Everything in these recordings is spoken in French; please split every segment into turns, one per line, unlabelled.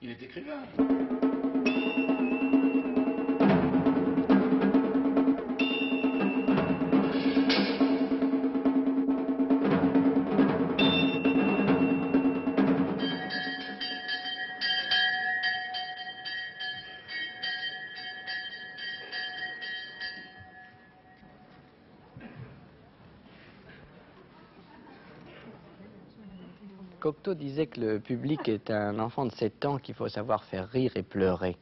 Il est écrivain.
Cocteau disait que le public est un enfant de 7 ans qu'il faut savoir faire rire et pleurer.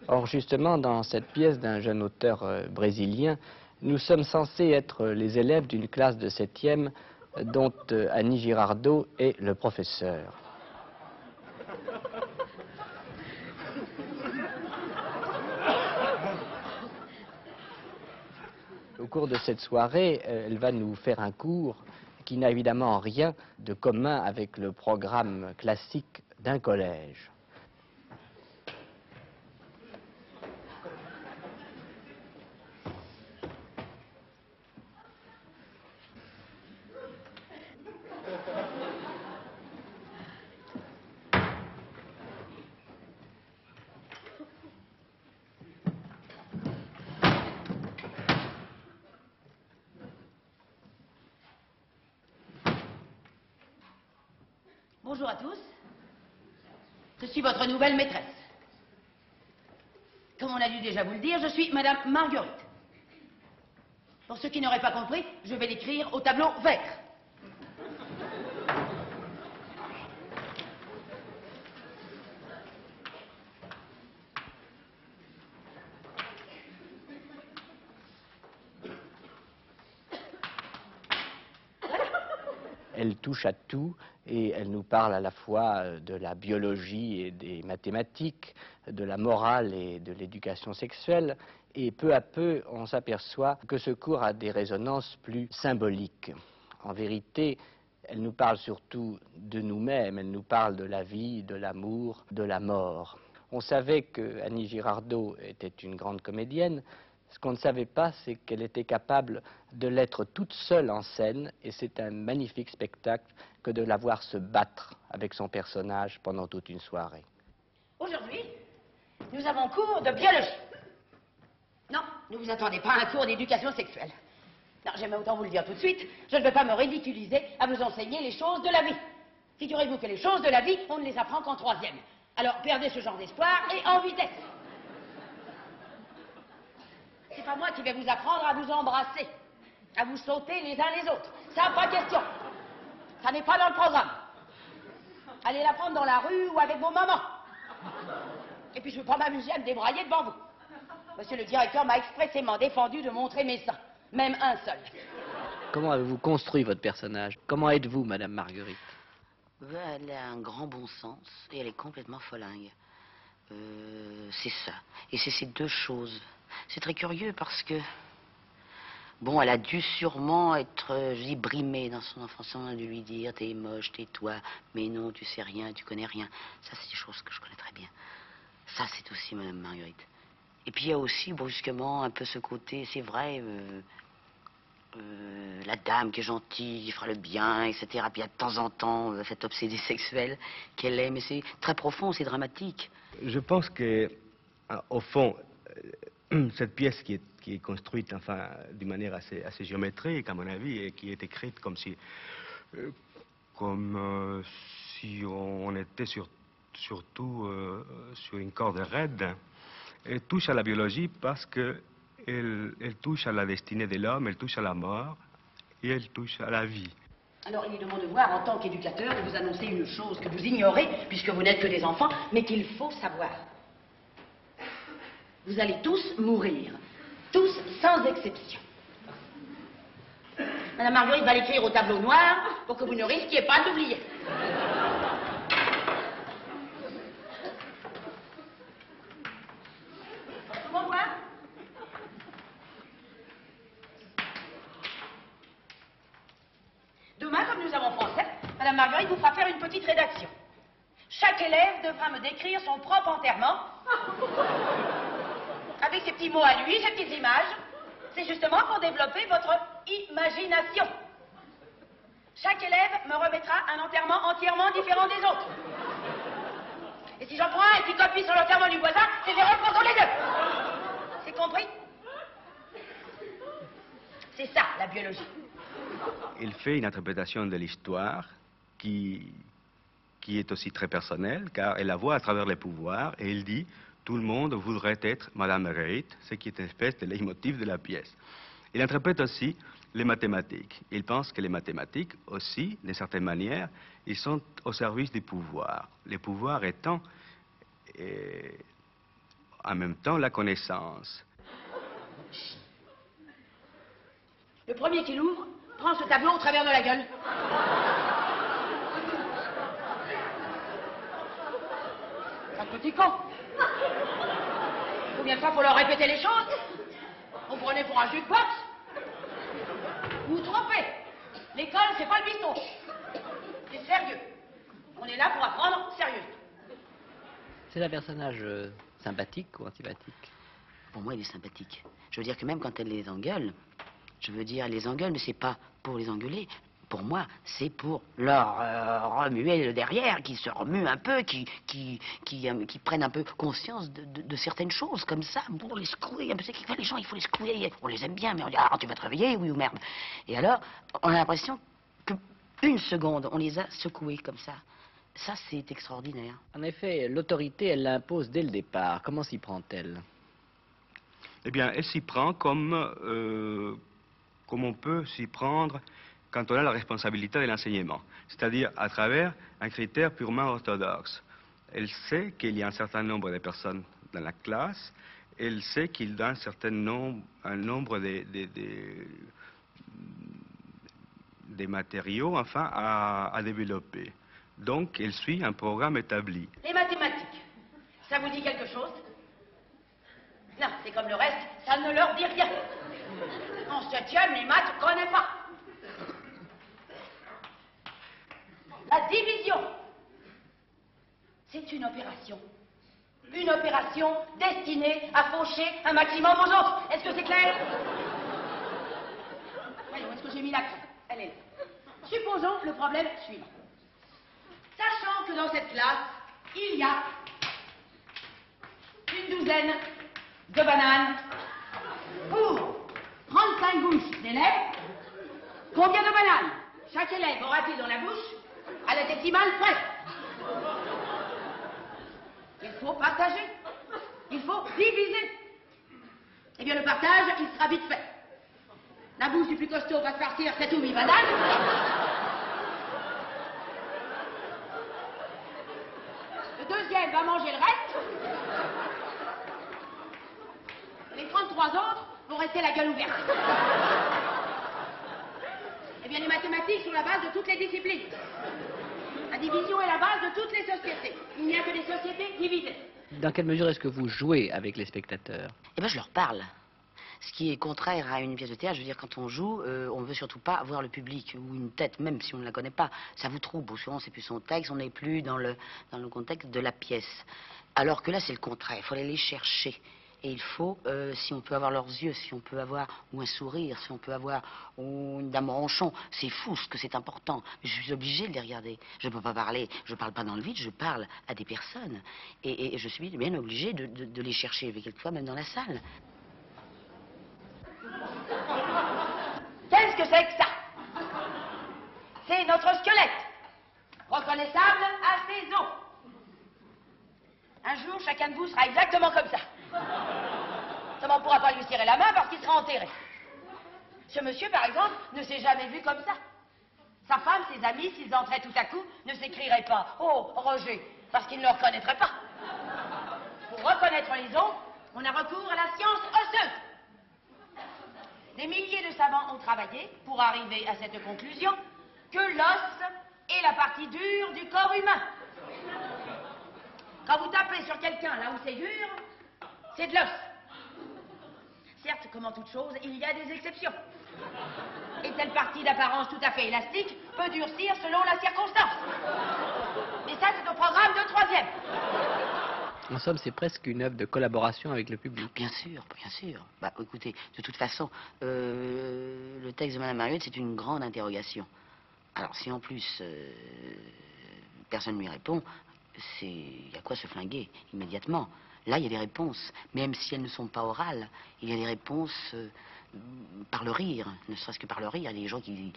Or, justement, dans cette pièce d'un jeune auteur brésilien, nous sommes censés être les élèves d'une classe de 7e dont Annie Girardot est le professeur. Au cours de cette soirée, elle va nous faire un cours qui n'a évidemment rien de commun avec le programme classique d'un collège.
Bonjour à tous. Je suis votre nouvelle maîtresse. Comme on a dû déjà vous le dire, je suis Madame Marguerite. Pour ceux qui n'auraient pas compris, je vais l'écrire au tableau vert.
Elle touche à tout et elle nous parle à la fois de la biologie et des mathématiques, de la morale et de l'éducation sexuelle. Et peu à peu, on s'aperçoit que ce cours a des résonances plus symboliques. En vérité, elle nous parle surtout de nous-mêmes, elle nous parle de la vie, de l'amour, de la mort. On savait que Annie Girardot était une grande comédienne. Ce qu'on ne savait pas, c'est qu'elle était capable de l'être toute seule en scène, et c'est un magnifique spectacle que de la voir se battre avec son personnage pendant toute une soirée.
Aujourd'hui, nous avons cours de biologie. Non, ne vous attendez pas à un cours d'éducation sexuelle. Non, j'aime autant vous le dire tout de suite, je ne veux pas me ridiculiser à vous enseigner les choses de la vie. Figurez-vous que les choses de la vie, on ne les apprend qu'en 3e. Alors perdez ce genre d'espoir et en vitesse. C'est pas moi qui vais vous apprendre à vous embrasser, à vous sauter les uns les autres. Ça, pas question. Ça n'est pas dans le programme. Allez l'apprendre dans la rue ou avec vos mamans. Et puis je ne veux pas m'amuser à me débrailler devant vous. Monsieur le directeur m'a expressément défendu de montrer mes seins, même un seul.
Comment avez-vous construit votre personnage? Comment êtes-vous, Madame Marguerite?
Elle a un grand bon sens et elle est complètement folingue. C'est ça. Et c'est ces deux choses. C'est très curieux parce que, bon, elle a dû sûrement être, je dis, brimée dans son enfance. On a dû lui dire, t'es moche, tais-toi, mais non, tu sais rien, tu connais rien. Ça, c'est des choses que je connais très bien. Ça, c'est aussi Madame Marguerite. Et puis, il y a aussi, brusquement, un peu ce côté, c'est vrai, la dame qui est gentille, qui fera le bien, etc. Puis, il y a de temps en temps cette obsédée sexuelle qu'elle est, mais c'est très profond, c'est dramatique.
Je pense que, au fond, cette pièce qui est construite, enfin, d'une manière assez géométrique, à mon avis, et qui est écrite comme si on était surtout sur une corde raide, elle touche à la biologie parce que elle touche à la destinée de l'homme, elle touche à la mort et elle touche à la vie.
Alors il est de mon devoir, en tant qu'éducateur, de vous annoncer une chose que vous ignorez, puisque vous n'êtes que des enfants, mais qu'il faut savoir. Vous allez tous mourir. Tous, sans exception. Madame Marguerite va l'écrire au tableau noir pour que vous ne risquiez pas d'oublier. Comment voir? Demain, comme nous avons français, Madame Marguerite vous fera faire une petite rédaction. Chaque élève devra me décrire son propre enterrement avec ses petits mots à lui, ses petites images. C'est justement pour développer votre imagination. Chaque élève me remettra un enterrement entièrement différent des autres. Et Et si j'en prends un qui copie sur l'enterrement du voisin, c'est zéro contre les deux. C'est compris? C'est ça, la biologie.
Il fait une interprétation de l'histoire qui est aussi très personnelle, car elle la voit à travers les pouvoirs, et il dit « Tout le monde voudrait être Madame Marguerite », ce qui est une espèce de leitmotiv de la pièce. Il interprète aussi les mathématiques. Il pense que les mathématiques aussi, d'une certaine manière, ils sont au service du pouvoir. Les pouvoirs étant en même temps la connaissance.
Le premier qui l'ouvre prend ce tableau au travers de la gueule. Un petit con. Combien de fois faut leur répéter les choses? Vous prenez pour un jukebox? Vous vous trompez. L'école, c'est pas le bistrot. C'est sérieux. On est là pour apprendre sérieux.
C'est un personnage sympathique ou antipathique?
Pour moi, il est sympathique. Je veux dire que même quand elle les engueule, je veux dire, elle les engueule, mais c'est pas pour les engueuler. Pour moi, c'est pour leur remuer le derrière, qui se remuent un peu, qui prennent un peu conscience de certaines choses, comme ça, pour les secouer. Les gens, il faut les secouer. On les aime bien, mais on dit, ah, tu vas te réveiller, oui ou merde. Et alors, on a l'impression qu'une seconde, on les a secoués comme ça. Ça, c'est extraordinaire.
En effet, l'autorité, elle l'impose dès le départ. Comment s'y prend-elle?
Eh bien, elle s'y prend comme on peut s'y prendre quand on a la responsabilité de l'enseignement, c'est-à-dire à travers un critère purement orthodoxe. Elle sait qu'il y a un certain nombre de personnes dans la classe, elle sait qu'il y a un nombre de matériaux, enfin, à développer. Donc, elle suit un programme établi.
Les mathématiques, ça vous dit quelque chose? Non, c'est comme le reste, ça ne leur dit rien. En septième, les maths, je connais pas. La division, c'est une opération. Une opération destinée à faucher un maximum aux autres. Est-ce que c'est clair? Voyons, est-ce que j'ai mis la craie? Elle est là. Supposons le problème suivant. Sachant que dans cette classe, il y a une douzaine de bananes pour 35 bouches d'élèves, combien de bananes chaque élève aura-t-il dans la bouche à la décimale près? Il faut partager. Il faut diviser. Eh bien, le partage, il sera vite fait. La bouche du plus costaud va se partir 7 ou 8 bananes. Le deuxième va manger le reste. Les 33 autres vont rester la gueule ouverte. Eh bien, les mathématiques sont la base de toutes les disciplines. La division est la base de toutes les sociétés. Il n'y a que des sociétés divisées.
Dans quelle mesure est-ce que vous jouez avec les spectateurs?
Eh bien, je leur parle. Ce qui est contraire à une pièce de théâtre, je veux dire, quand on joue, on ne veut surtout pas voir le public ou une tête, même si on ne la connaît pas. Ça vous trouble. Souvent, c'est plus son texte, on n'est plus dans le contexte de la pièce. Alors que là, c'est le contraire. Il faut aller les chercher. Et il faut, si on peut avoir leurs yeux, si on peut avoir, ou un sourire, si on peut avoir, ou une dame ronchon, c'est fou, ce que c'est important. Mais je suis obligée de les regarder. Je ne peux pas parler, je ne parle pas dans le vide, je parle à des personnes. Et je suis bien obligée de les chercher, quelquefois même dans la salle.
Qu'est-ce que c'est que ça? C'est notre squelette, reconnaissable à ses os. Un jour, chacun de vous sera exactement comme ça. Seulement, on ne pourra pas lui serrer la main parce qu'il sera enterré. Ce monsieur, par exemple, ne s'est jamais vu comme ça. Sa femme, ses amis, s'ils entraient tout à coup, ne s'écrieraient pas « Oh, Roger », parce qu'ils ne le reconnaîtraient pas. Pour reconnaître les os, on a recours à la science osseuse. Des milliers de savants ont travaillé pour arriver à cette conclusion que l'os est la partie dure du corps humain. Quand vous tapez sur quelqu'un là où c'est dur, c'est de l'os. Certes, comme en toute chose, il y a des exceptions. Et telle partie d'apparence tout à fait élastique peut durcir selon la circonstance. Mais ça, c'est au programme de troisième.
En somme, c'est presque une œuvre de collaboration avec le public.
Bien sûr, bien sûr. Bah, écoutez, de toute façon, le texte de Madame Marguerite, c'est une grande interrogation. Alors, si en plus, personne ne lui répond, il y a quoi se flinguer immédiatement. Là, il y a des réponses, même si elles ne sont pas orales. Il y a des réponses par le rire, ne serait-ce que par le rire. Il y a des gens qui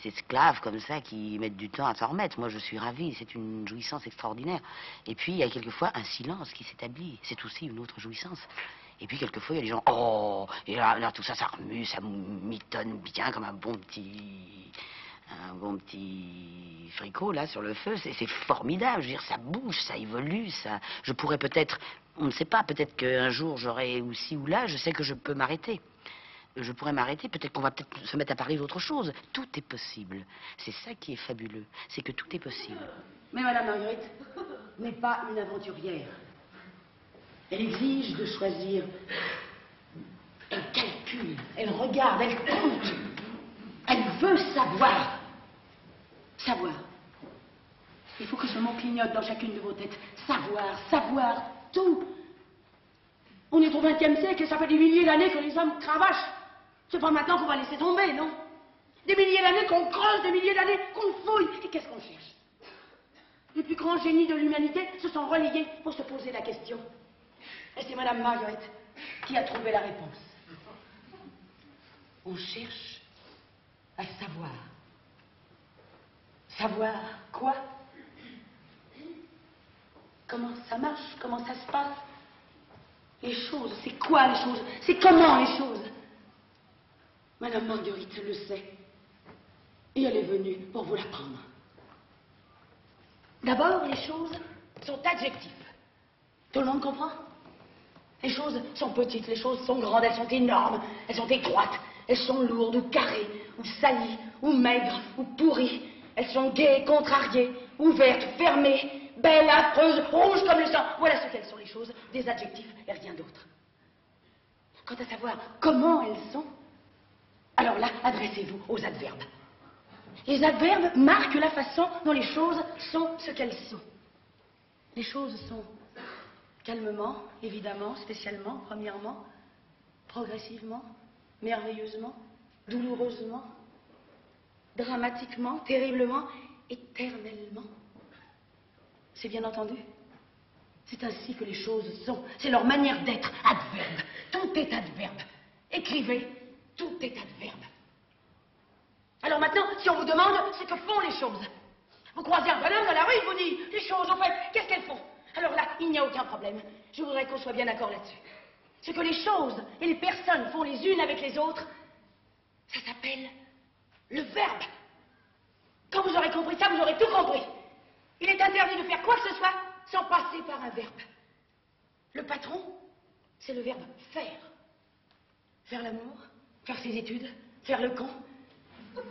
s'esclavent comme ça, qui mettent du temps à s'en remettre. Moi, je suis ravie, c'est une jouissance extraordinaire. Et puis, il y a quelquefois un silence qui s'établit. C'est aussi une autre jouissance. Et puis, quelquefois, il y a des gens, oh, et là tout ça, ça remue, ça mitonne bien comme un bon petit fricot, là, sur le feu. C'est formidable. Je veux dire, ça bouge, ça évolue, ça... Je pourrais peut-être, on ne sait pas, peut-être qu'un jour, j'aurai ou ci ou là, je sais que je peux m'arrêter. Je pourrais m'arrêter, peut-être qu'on va peut-être se mettre à parler d'autre chose. Tout est possible. C'est ça qui est fabuleux, c'est que tout est possible.
Mais Madame Marguerite n'est pas une aventurière. Elle exige de choisir. Elle calcule, elle regarde, elle compte. Elle veut savoir. Savoir. Il faut que ce mot clignote dans chacune de vos têtes. Savoir, savoir, tout. On est au XXe siècle et ça fait des milliers d'années que les hommes cravachent. C'est pas maintenant qu'on va laisser tomber, non? Des milliers d'années qu'on creuse, des milliers d'années qu'on fouille. Et qu'est-ce qu'on cherche? Les plus grands génies de l'humanité se sont relayés pour se poser la question. Et c'est Madame Marguerite qui a trouvé la réponse. On cherche à savoir. Savoir quoi? Comment ça marche? Comment ça se passe? Les choses, c'est quoi les choses? C'est comment les choses? Madame Marguerite le sait. Et elle est venue pour vous l'apprendre. D'abord, les choses sont adjectifs. Tout le monde comprend? Les choses sont petites, les choses sont grandes, elles sont énormes, elles sont étroites, elles sont lourdes ou carrées, ou salies, ou maigres, ou pourries. Elles sont gaies, contrariées, ouvertes, fermées, belles, affreuses, rouges comme le sang. Voilà ce qu'elles sont, les choses, des adjectifs et rien d'autre. Quant à savoir comment elles sont, alors là, adressez-vous aux adverbes. Les adverbes marquent la façon dont les choses sont ce qu'elles sont. Les choses sont calmement, évidemment, spécialement, premièrement, progressivement, merveilleusement, douloureusement, dramatiquement, terriblement, éternellement. C'est bien entendu? C'est ainsi que les choses sont. C'est leur manière d'être, adverbe. Tout est adverbe. Écrivez, tout est adverbe. Alors maintenant, si on vous demande ce que font les choses, vous croisez un bonhomme dans la rue, il vous dit les choses, en fait, qu'est-ce qu'elles font? Alors là, il n'y a aucun problème. Je voudrais qu'on soit bien d'accord là-dessus. Ce que les choses et les personnes font les unes avec les autres, ça s'appelle le verbe. Quand vous aurez compris ça, vous aurez tout compris. Il est interdit de faire quoi que ce soit sans passer par un verbe. Le patron, c'est le verbe faire. Faire l'amour, faire ses études, faire le con.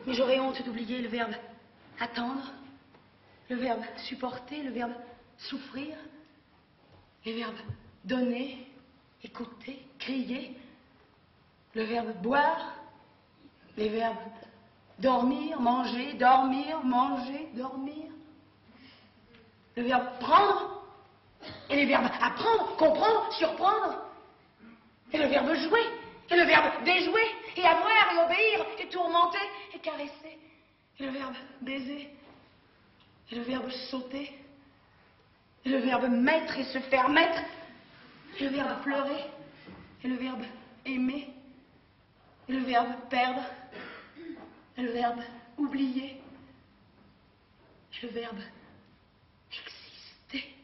Mais j'aurais honte d'oublier le verbe attendre, le verbe supporter, le verbe souffrir, les verbes donner, écouter, crier, le verbe boire, les verbes dormir, manger, dormir, manger, dormir, le verbe prendre, et les verbes apprendre, comprendre, surprendre, et le verbe jouer, et le verbe déjouer, et avoir, et obéir, et tourmenter, et caresser, et le verbe baiser, et le verbe sauter, et le verbe mettre et se faire mettre, et le verbe pleurer, et le verbe aimer, et le verbe perdre, et le verbe oublier, et le verbe exister,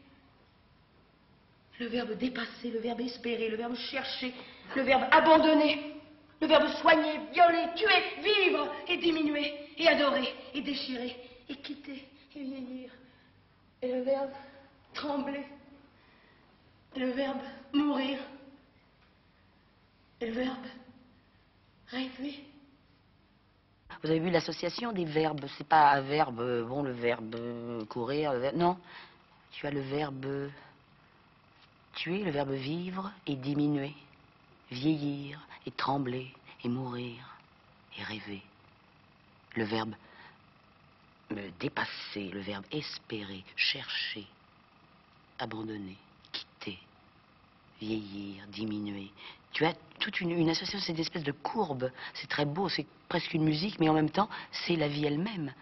le verbe dépasser, le verbe espérer, le verbe chercher, le verbe abandonner, le verbe soigner, violer, tuer, vivre et diminuer, et adorer, et déchirer, et quitter, et vieillir, et le verbe trembler, et le verbe mourir, et le verbe rêver.
Vous avez vu l'association des verbes, c'est pas un verbe, bon, le verbe courir, non. Tu as le verbe tuer, le verbe vivre et diminuer, vieillir et trembler et mourir et rêver. Le verbe dépasser, le verbe espérer, chercher, abandonner, quitter, vieillir, diminuer. Tu as toute une association, c'est une espèce de courbe. C'est très beau, c'est presque une musique, mais en même temps, c'est la vie elle-même.